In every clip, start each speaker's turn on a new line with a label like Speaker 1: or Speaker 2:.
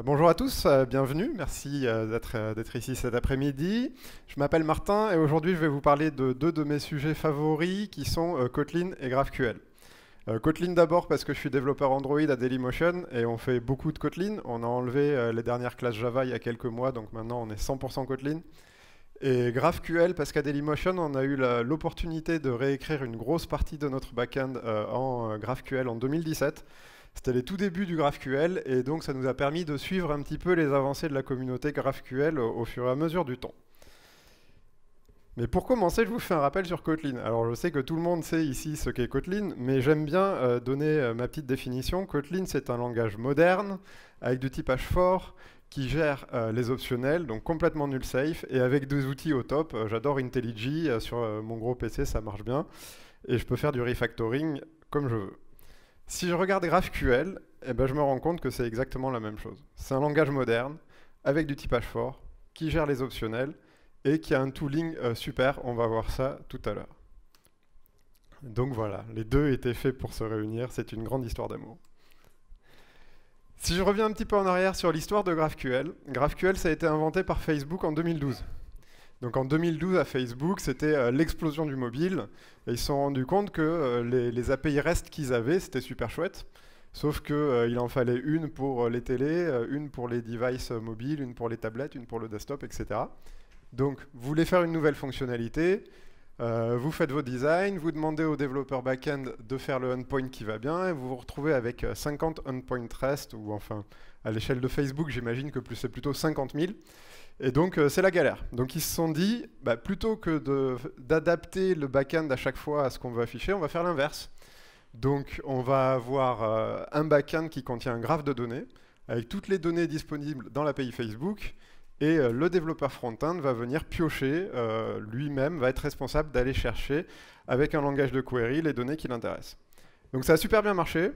Speaker 1: Bonjour à tous, bienvenue, merci d'être ici cet après-midi. Je m'appelle Martin et aujourd'hui je vais vous parler de deux de mes sujets favoris qui sont Kotlin et GraphQL. Kotlin d'abord parce que je suis développeur Android à Dailymotion et on fait beaucoup de Kotlin. On a enlevé les dernières classes Java il y a quelques mois, donc maintenant on est 100% Kotlin. Et GraphQL parce qu'à Dailymotion on a eu l'opportunité de réécrire une grosse partie de notre backend en GraphQL en 2017. C'était les tout débuts du GraphQL et donc ça nous a permis de suivre un petit peu les avancées de la communauté GraphQL au fur et à mesure du temps. Mais pour commencer, je vous fais un rappel sur Kotlin. Alors je sais que tout le monde sait ici ce qu'est Kotlin, mais j'aime bien donner ma petite définition. Kotlin, c'est un langage moderne avec du typage fort qui gère les optionnels, donc complètement null safe, et avec des outils au top. J'adore IntelliJ, sur mon gros PC ça marche bien, et je peux faire du refactoring comme je veux. Si je regarde GraphQL, eh ben, je me rends compte que c'est exactement la même chose. C'est un langage moderne, avec du typage fort, qui gère les optionnels, et qui a un tooling super. On va voir ça tout à l'heure. Donc voilà, les deux étaient faits pour se réunir. C'est une grande histoire d'amour. Si je reviens un petit peu en arrière sur l'histoire de GraphQL, GraphQL ça a été inventé par Facebook en 2012. Donc en 2012 à Facebook, c'était l'explosion du mobile. Et ils se sont rendus compte que les API REST qu'ils avaient, c'était super chouette. Sauf qu'il en fallait une pour les télés, une pour les devices mobiles, une pour les tablettes, une pour le desktop, etc. Donc vous voulez faire une nouvelle fonctionnalité, vous faites vos designs, vous demandez au développeur back-end de faire le endpoint qui va bien, et vous vous retrouvez avec 50 endpoint REST, ou enfin à l'échelle de Facebook, j'imagine que c'est plutôt 50 000. Et donc c'est la galère. Donc ils se sont dit, bah, plutôt que d'adapter le back-end à chaque fois à ce qu'on veut afficher, on va faire l'inverse. Donc on va avoir un back-end qui contient un graphe de données, avec toutes les données disponibles dans l'API Facebook, et le développeur front-end va venir piocher, lui-même va être responsable d'aller chercher, avec un langage de query, les données qui l'intéressent. Donc ça a super bien marché.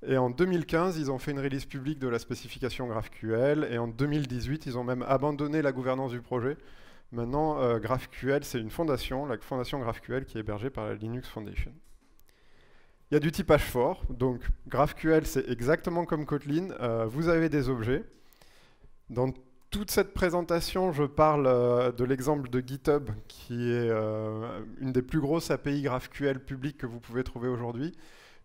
Speaker 1: Et en 2015, ils ont fait une release publique de la spécification GraphQL. Et en 2018, ils ont même abandonné la gouvernance du projet. Maintenant, GraphQL, c'est une fondation, la fondation GraphQL, qui est hébergée par la Linux Foundation. Il y a du typage fort. Donc, GraphQL, c'est exactement comme Kotlin. Vous avez des objets. Dans toute cette présentation, je parle de l'exemple de GitHub, qui est une des plus grosses API GraphQL publiques que vous pouvez trouver aujourd'hui.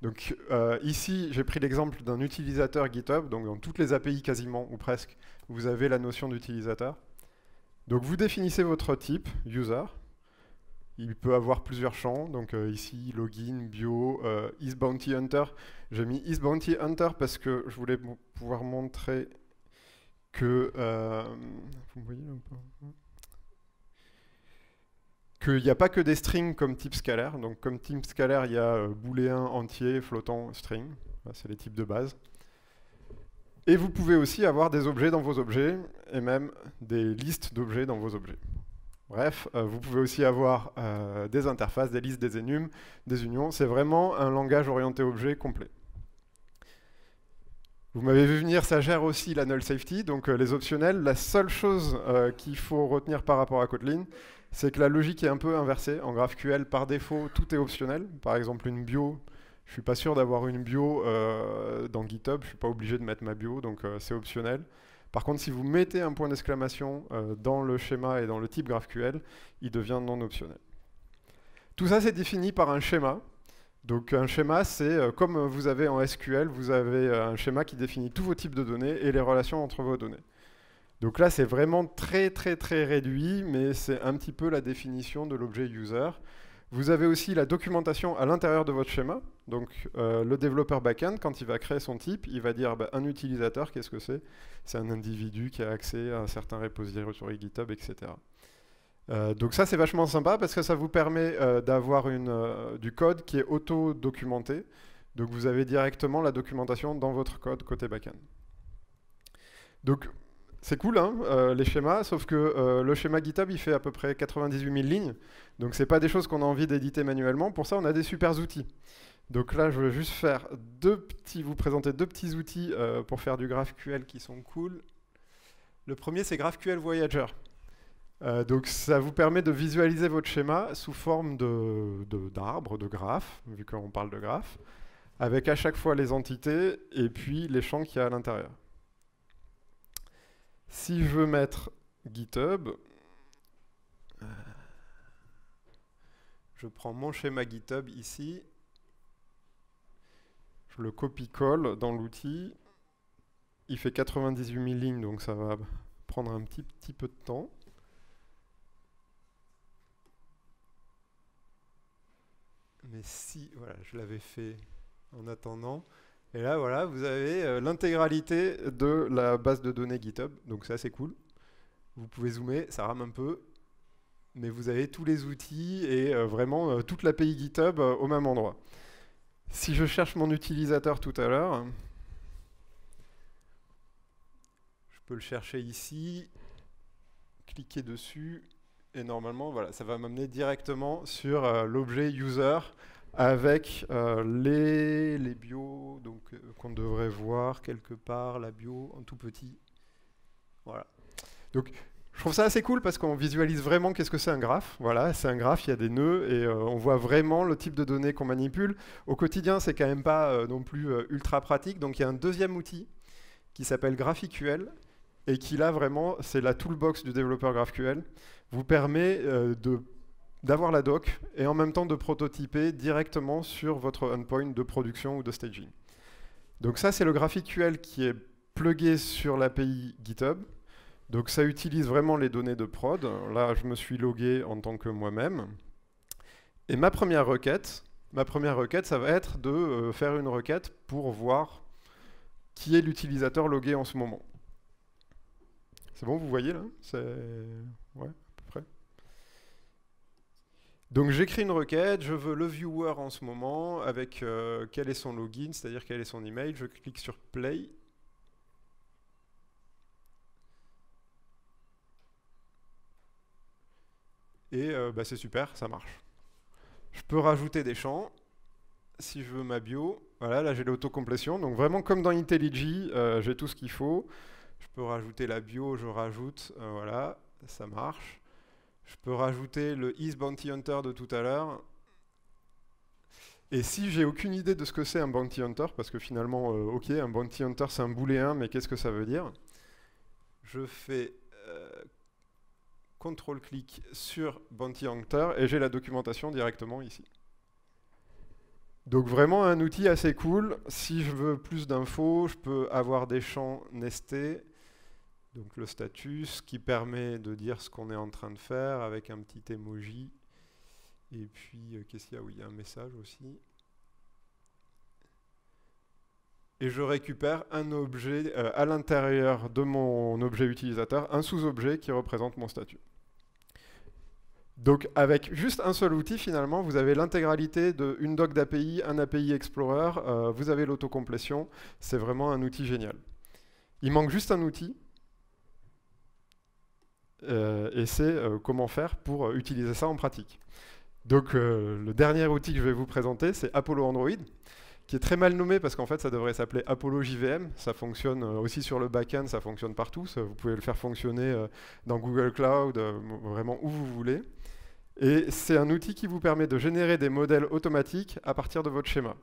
Speaker 1: Donc ici, j'ai pris l'exemple d'un utilisateur GitHub, donc dans toutes les API quasiment, ou presque, vous avez la notion d'utilisateur. Donc vous définissez votre type, user. Il peut avoir plusieurs champs, donc ici, login, bio, isBountyHunter. J'ai mis isBountyHunter parce que je voulais pouvoir montrer que... vous voyez un peu qu'il n'y a pas que des strings comme type scalaire. Donc comme type scalaire, il y a booléen, entier, flottant, string. C'est les types de base. Et vous pouvez aussi avoir des objets dans vos objets, et même des listes d'objets dans vos objets. Bref, vous pouvez aussi avoir des interfaces, des listes, des enums, des unions. C'est vraiment un langage orienté objet complet. Vous m'avez vu venir, ça gère aussi la null safety, donc les optionnels. La seule chose qu'il faut retenir par rapport à Kotlin, c'est que la logique est un peu inversée. En GraphQL, par défaut, tout est optionnel. Par exemple, une bio, je ne suis pas sûr d'avoir une bio dans GitHub, je ne suis pas obligé de mettre ma bio, donc c'est optionnel. Par contre, si vous mettez un point d'exclamation dans le schéma et dans le type GraphQL, il devient non optionnel. Tout ça, c'est défini par un schéma. Donc un schéma, c'est comme vous avez en SQL, vous avez un schéma qui définit tous vos types de données et les relations entre vos données. Donc là, c'est vraiment très très très réduit, mais c'est un petit peu la définition de l'objet user. Vous avez aussi la documentation à l'intérieur de votre schéma. Donc le développeur backend, quand il va créer son type, il va dire un utilisateur, qu'est-ce que c'est? C'est un individu qui a accès à un certain repository GitHub, etc. Donc ça c'est vachement sympa parce que ça vous permet d'avoir du code qui est auto-documenté. Donc vous avez directement la documentation dans votre code côté backend. Donc c'est cool hein, les schémas, sauf que le schéma GitHub il fait à peu près 98 000 lignes. Donc c'est pas des choses qu'on a envie d'éditer manuellement. Pour ça on a des super outils. Donc là je vais juste faire vous présenter deux petits outils pour faire du GraphQL qui sont cool. Le premier c'est GraphQL Voyager. Donc ça vous permet de visualiser votre schéma sous forme d'arbre, de graphe, vu qu'on parle de graphe, avec à chaque fois les entités et puis les champs qu'il y a à l'intérieur. Si je veux mettre GitHub, je prends mon schéma GitHub ici, je le copie-colle dans l'outil. Il fait 98 000 lignes, donc ça va prendre un petit peu de temps. Mais si, voilà, je l'avais fait en attendant. Et là, voilà, vous avez l'intégralité de la base de données GitHub. Donc c'est assez cool. Vous pouvez zoomer, ça rame un peu. Mais vous avez tous les outils et vraiment toute l'API GitHub au même endroit. Si je cherche mon utilisateur tout à l'heure, je peux le chercher ici, cliquer dessus, et normalement, voilà, ça va m'amener directement sur l'objet user avec les bios qu'on devrait voir quelque part, la bio en tout petit. Voilà. Donc, je trouve ça assez cool parce qu'on visualise vraiment qu'est-ce que c'est un graphe. Voilà, c'est un graphe, il y a des nœuds et on voit vraiment le type de données qu'on manipule. Au quotidien, c'est quand même pas non plus ultra pratique. Donc, il y a un deuxième outil qui s'appelle GraphQL et qui là vraiment, c'est la toolbox du développeur GraphQL, vous permet d'avoir la doc et en même temps de prototyper directement sur votre endpoint de production ou de staging. Donc ça, c'est le GraphQL qui est plugué sur l'API GitHub. Donc ça utilise vraiment les données de prod. Là, je me suis logué en tant que moi-même. Et ma première requête, ça va être de faire une requête pour voir qui est l'utilisateur logué en ce moment. C'est bon, vous voyez là? Ouais, à peu près. Donc j'écris une requête, je veux le viewer en ce moment avec quel est son login, c'est-à-dire quel est son email. Je clique sur play. Et c'est super, ça marche. Je peux rajouter des champs. Si je veux ma bio, voilà, là j'ai l'autocomplétion. Donc vraiment comme dans IntelliJ, j'ai tout ce qu'il faut. Je peux rajouter la bio, je rajoute, voilà, ça marche. Je peux rajouter le isBountyHunter de tout à l'heure. Et si j'ai aucune idée de ce que c'est un Bounty Hunter, parce que finalement, ok, un Bounty Hunter c'est un booléen, mais qu'est-ce que ça veut dire? Je fais CTRL-clic sur Bounty Hunter et j'ai la documentation directement ici. Donc vraiment un outil assez cool. Si je veux plus d'infos, je peux avoir des champs nestés. Donc le status qui permet de dire ce qu'on est en train de faire avec un petit emoji. Et puis, qu'est-ce qu'il y a? Oui, il y a un message aussi. Et je récupère un objet à l'intérieur de mon objet utilisateur, un sous-objet qui représente mon statut. Donc avec juste un seul outil, finalement, vous avez l'intégralité d'une doc d'API, un API Explorer, vous avez l'autocomplétion. C'est vraiment un outil génial. Il manque juste un outil. Et c'est comment faire pour utiliser ça en pratique. Donc le dernier outil que je vais vous présenter, c'est Apollo Android, qui est très mal nommé parce qu'en fait ça devrait s'appeler Apollo JVM. Ça fonctionne aussi sur le back-end, ça fonctionne partout. Vous pouvez le faire fonctionner dans Google Cloud, vraiment où vous voulez. Et c'est un outil qui vous permet de générer des modèles automatiques à partir de votre schéma.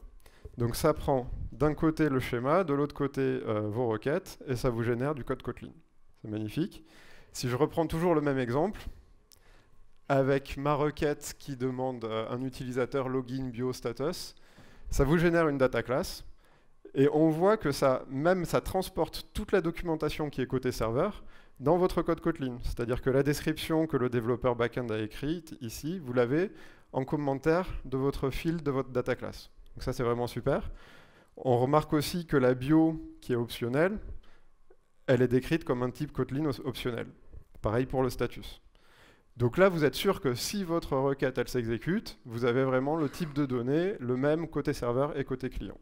Speaker 1: Donc ça prend d'un côté le schéma, de l'autre côté vos requêtes, et ça vous génère du code Kotlin. C'est magnifique. Si je reprends toujours le même exemple, avec ma requête qui demande un utilisateur login bio status, ça vous génère une data class. Et on voit que ça transporte toute la documentation qui est côté serveur dans votre code Kotlin. C'est-à-dire que la description que le développeur backend a écrite ici, vous l'avez en commentaire de votre field de votre data class. Donc ça, c'est vraiment super. On remarque aussi que la bio qui est optionnelle, elle est décrite comme un type Kotlin optionnel. Pareil pour le status. Donc là, vous êtes sûr que si votre requête elle s'exécute, vous avez vraiment le type de données, le même côté serveur et côté client.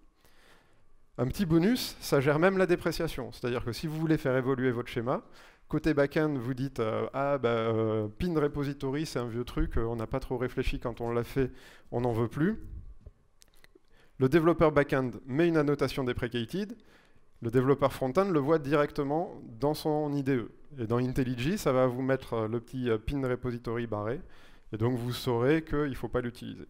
Speaker 1: Un petit bonus, ça gère même la dépréciation. C'est-à-dire que si vous voulez faire évoluer votre schéma, côté backend, vous dites pin repository, c'est un vieux truc, on n'a pas trop réfléchi quand on l'a fait, on n'en veut plus. Le développeur backend met une annotation deprecated. Le développeur front-end le voit directement dans son IDE. Et dans IntelliJ, ça va vous mettre le petit pin repository barré. Et donc vous saurez qu'il ne faut pas l'utiliser.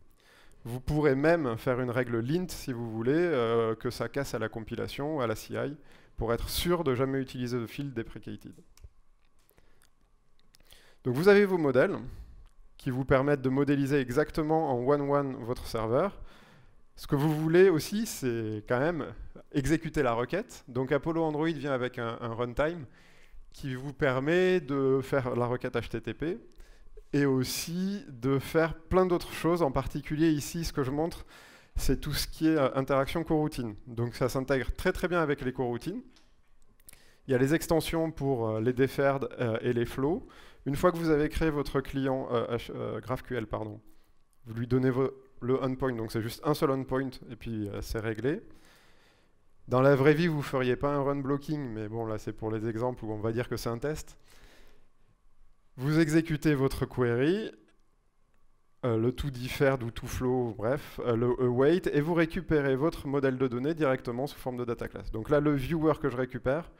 Speaker 1: Vous pourrez même faire une règle lint, si vous voulez, que ça casse à la compilation, à la CI, pour être sûr de jamais utiliser de field deprecated. Donc vous avez vos modèles qui vous permettent de modéliser exactement en one-one votre serveur. Ce que vous voulez aussi, c'est quand même exécuter la requête. Donc Apollo Android vient avec un runtime qui vous permet de faire la requête HTTP et aussi de faire plein d'autres choses. En particulier ici, ce que je montre, c'est tout ce qui est interaction coroutine. Donc ça s'intègre très très bien avec les coroutines. Il y a les extensions pour les deferred et les flows. Une fois que vous avez créé votre client GraphQL, pardon, vous lui donnez le endpoint, donc c'est juste un seul endpoint et puis c'est réglé. Dans la vraie vie, vous ne feriez pas un run blocking, mais bon, là c'est pour les exemples où on va dire que c'est un test. Vous exécutez votre query, le toDeferred ou toFlow, bref, le await, et vous récupérez votre modèle de données directement sous forme de data class. Donc là, le viewer que je récupère,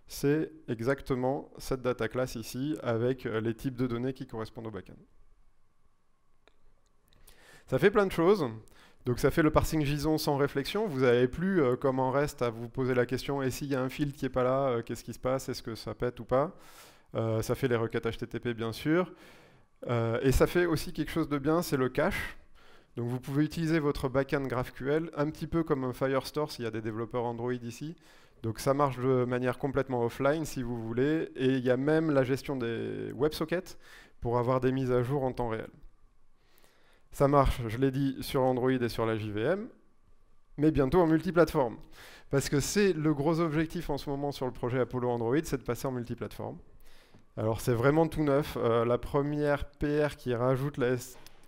Speaker 1: c'est exactement cette data class ici, avec les types de données qui correspondent au backend. Ça fait plein de choses. Donc ça fait le parsing JSON sans réflexion. Vous n'avez plus, comme en REST, à vous poser la question, et s'il y a un field qui n'est pas là, qu'est-ce qui se passe? Est-ce que ça pète ou pas? Ça fait les requêtes HTTP, bien sûr. Et ça fait aussi quelque chose de bien, c'est le cache. Donc vous pouvez utiliser votre backend GraphQL un petit peu comme un Firestore s'il y a des développeurs Android ici. Donc ça marche de manière complètement offline si vous voulez. Et il y a même la gestion des WebSockets pour avoir des mises à jour en temps réel. Ça marche, je l'ai dit, sur Android et sur la JVM, mais bientôt en multiplateforme. Parce que c'est le gros objectif en ce moment sur le projet Apollo Android, c'est de passer en multiplateforme. Alors c'est vraiment tout neuf. La première PR qui rajoute la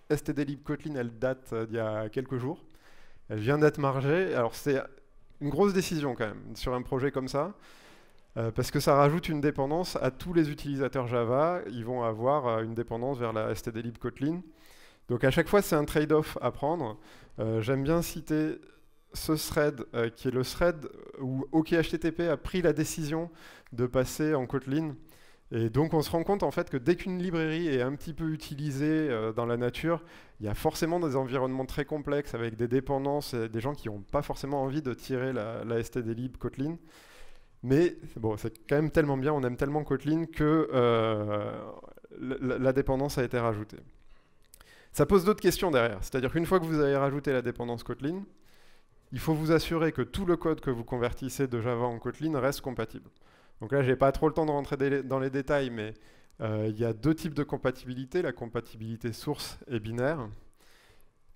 Speaker 1: stdlib Kotlin, elle date d'il y a quelques jours. Elle vient d'être margée. Alors c'est une grosse décision quand même sur un projet comme ça, parce que ça rajoute une dépendance à tous les utilisateurs Java. Ils vont avoir une dépendance vers la stdlib Kotlin. Donc à chaque fois, c'est un trade-off à prendre. J'aime bien citer ce thread, qui est le thread où OKHTTP a pris la décision de passer en Kotlin. Et donc on se rend compte en fait que dès qu'une librairie est un petit peu utilisée dans la nature, il y a forcément des environnements très complexes avec des dépendances et des gens qui n'ont pas forcément envie de tirer la stdlib Kotlin. Mais bon, c'est quand même tellement bien, on aime tellement Kotlin que la dépendance a été rajoutée. Ça pose d'autres questions derrière, c'est-à-dire qu'une fois que vous avez rajouté la dépendance Kotlin, il faut vous assurer que tout le code que vous convertissez de Java en Kotlin reste compatible. Donc là, je n'ai pas trop le temps de rentrer dans les détails, mais il y a deux types de compatibilité, la compatibilité source et binaire.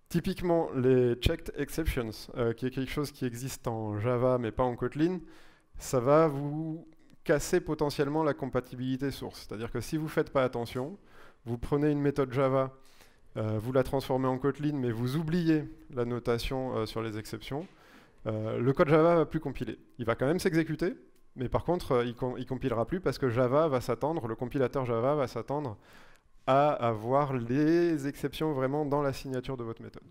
Speaker 1: Typiquement, les checked exceptions, qui est quelque chose qui existe en Java mais pas en Kotlin, ça va vous casser potentiellement la compatibilité source. C'est-à-dire que si vous ne faites pas attention, vous prenez une méthode Java, vous la transformez en Kotlin, mais vous oubliez la notation sur les exceptions, le code Java ne va plus compiler. Il va quand même s'exécuter, mais par contre, il ne compilera plus parce que Java va s'attendre, le compilateur Java va s'attendre à avoir les exceptions vraiment dans la signature de votre méthode.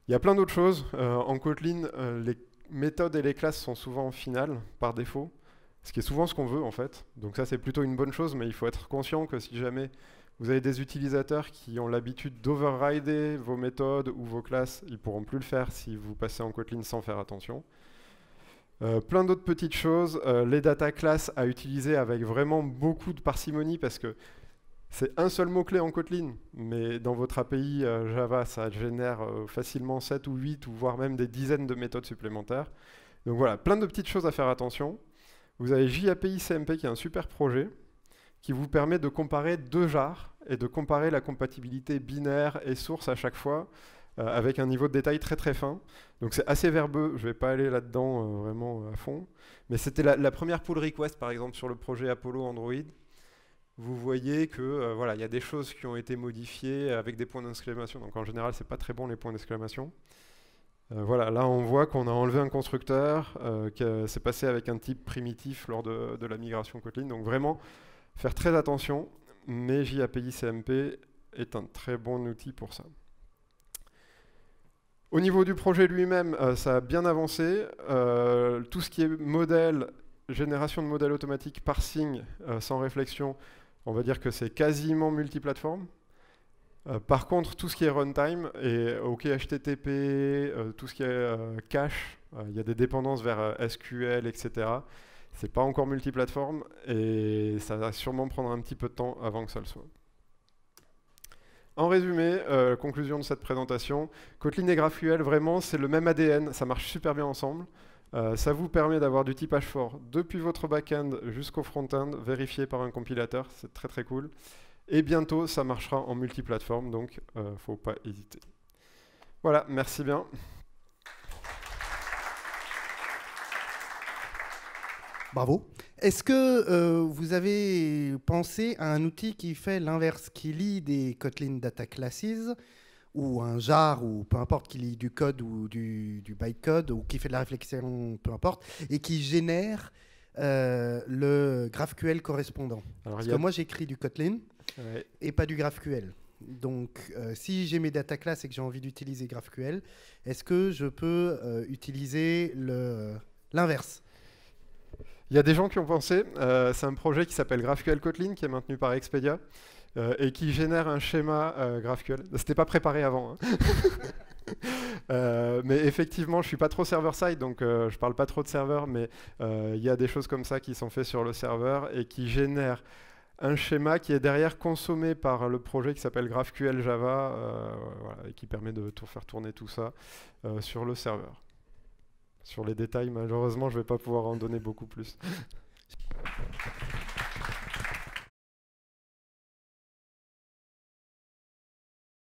Speaker 1: Il y a plein d'autres choses. En Kotlin, les méthodes et les classes sont souvent finales, par défaut, ce qui est souvent ce qu'on veut en fait. Donc ça, c'est plutôt une bonne chose, mais il faut être conscient que si jamais vous avez des utilisateurs qui ont l'habitude d'overrider vos méthodes ou vos classes, ils ne pourront plus le faire si vous passez en Kotlin sans faire attention. Plein d'autres petites choses, les data classes à utiliser avec vraiment beaucoup de parcimonie parce que c'est un seul mot-clé en Kotlin, mais dans votre API Java, ça génère facilement 7 ou 8 ou voire même des dizaines de méthodes supplémentaires. Donc voilà, plein de petites choses à faire attention. Vous avez JAPI CMP qui est un super projet qui vous permet de comparer deux jars et de comparer la compatibilité binaire et source à chaque fois avec un niveau de détail très très fin. Donc c'est assez verbeux, je ne vais pas aller là-dedans vraiment à fond. Mais c'était la première pull request par exemple sur le projet Apollo Android. Vous voyez que voilà, il y a des choses qui ont été modifiées avec des points d'exclamation. Donc en général, c'est pas très bon les points d'exclamation. Voilà, là on voit qu'on a enlevé un constructeur, que c'est passé avec un type primitif lors de la migration Kotlin. Donc vraiment, faire très attention, mais JAPI CMP est un très bon outil pour ça. Au niveau du projet lui-même, ça a bien avancé. Tout ce qui est modèle, génération de modèles automatiques, parsing, sans réflexion, on va dire que c'est quasiment multiplateforme. Par contre, tout ce qui est runtime et OKHTTP, tout ce qui est cache, il y a des dépendances vers SQL, etc. C'est pas encore multiplateforme et ça va sûrement prendre un petit peu de temps avant que ça le soit. En résumé, conclusion de cette présentation, Kotlin et GraphQL, vraiment, c'est le même ADN, ça marche super bien ensemble. Ça vous permet d'avoir du typage fort depuis votre back-end jusqu'au front-end, vérifié par un compilateur, c'est très très cool. Et bientôt, ça marchera en multiplateforme, donc faut pas hésiter. Voilà, merci bien.
Speaker 2: Bravo. Est-ce que vous avez pensé à un outil qui fait l'inverse, qui lit des Kotlin Data Classes, ou un jar, ou peu importe, qui lit du code ou du bytecode, ou qui fait de la réflexion, peu importe, et qui génère le GraphQL correspondant? Parce que moi, j'écris du Kotlin et pas du GraphQL. Donc, si j'ai mes data classes et que j'ai envie d'utiliser GraphQL, est-ce que je peux utiliser l'inverse?
Speaker 1: Il y a des gens qui ont pensé, c'est un projet qui s'appelle GraphQL Kotlin, qui est maintenu par Expedia, et qui génère un schéma GraphQL. C'était pas préparé avant. Hein. Mais effectivement, je suis pas trop server-side, donc je parle pas trop de serveur, mais il y a des choses comme ça qui sont faites sur le serveur et qui génèrent un schéma qui est derrière consommé par le projet qui s'appelle GraphQL Java, voilà, et qui permet de faire tourner tout ça sur le serveur. Sur les détails, malheureusement, je ne vais pas pouvoir en donner beaucoup plus.